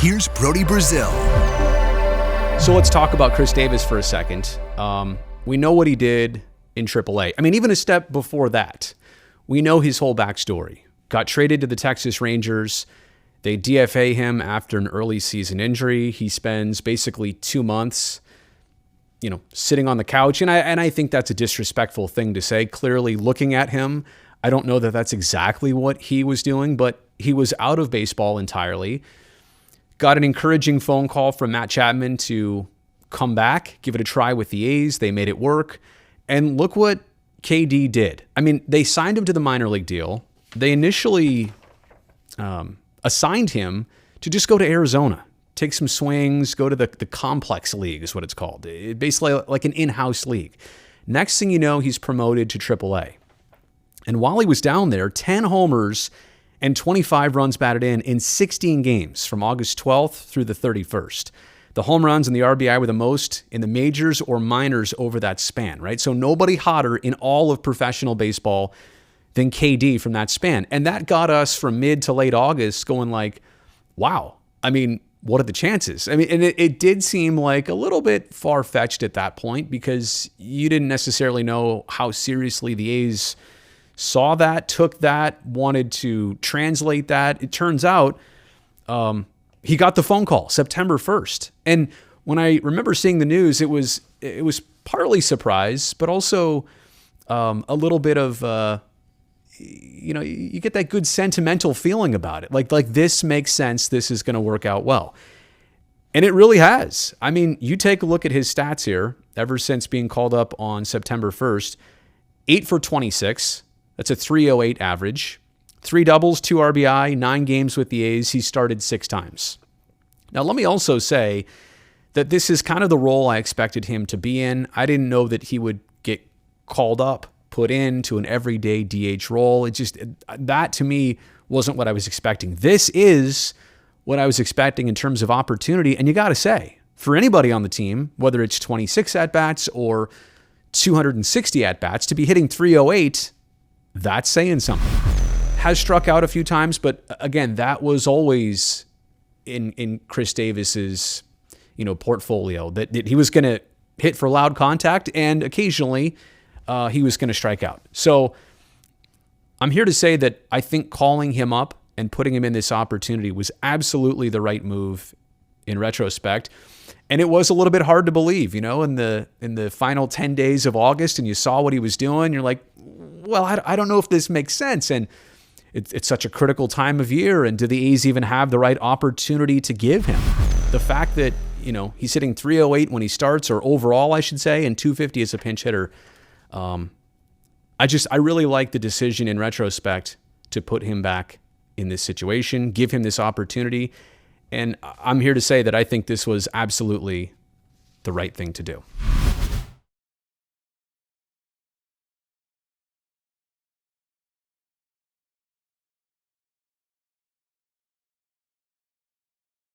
Here's Brody Brazil. So let's talk about Khris Davis for a second. We know what he did in AAA. I mean, even a step before that, we know his whole backstory. Got traded to the Texas Rangers. They DFA him after an early season injury. He spends basically 2 months, sitting on the couch. And I think that's a disrespectful thing to say. Clearly, looking at him, I don't know that that's exactly what he was doing, but he was out of baseball entirely. Got an encouraging phone call from Matt Chapman to come back, give it a try with the A's. They made it work. And look what KD did. I mean, they signed him to the minor league deal. They initially assigned him to just go to Arizona, take some swings, go to the complex league is what it's called. Basically like an in-house league. Next thing you know, he's promoted to AAA. And while he was down there, 10 homers and 25 runs batted in 16 games from August 12th through the 31st. The home runs and the RBI were the most in the majors or minors over that span, right? So nobody hotter in all of professional baseball than KD from that span. And that got us from mid to late August going like, wow, I mean, what are the chances? I mean, and it did seem like a little bit far-fetched at that point because you didn't necessarily know how seriously the A's saw that, took that, wanted to translate that. It turns out he got the phone call September 1st. And when I remember seeing the news, it was partly surprise, but also a little bit of, you get that good sentimental feeling about it. Like this makes sense. This is going to work out well. And it really has. I mean, you take a look at his stats here ever since being called up on September 1st, 8 for 26. That's a 308 average. 3 doubles, 2 RBI, 9 games with the A's. He started 6 times. Now, let me also say that this is kind of the role I expected him to be in. I didn't know that he would get called up, put into an everyday DH role. That to me wasn't what I was expecting. This is what I was expecting in terms of opportunity. And you got to say, for anybody on the team, whether it's 26 at-bats or 260 at-bats, to be hitting 308, that's saying something. Has struck out a few times, but again, that was always in Khris Davis's portfolio, that he was going to hit for loud contact and occasionally he was going to strike out. So I'm here to say that I think calling him up and putting him in this opportunity was absolutely the right move in retrospect. And it was a little bit hard to believe, in the final 10 days of August, and you saw what he was doing. You're like, well, I don't know if this makes sense. And it's such a critical time of year. And do the A's even have the right opportunity to give him? The fact that, he's hitting 308 when he starts, or overall, I should say, and 250 as a pinch hitter. I really like the decision in retrospect to put him back in this situation, give him this opportunity. And I'm here to say that I think this was absolutely the right thing to do.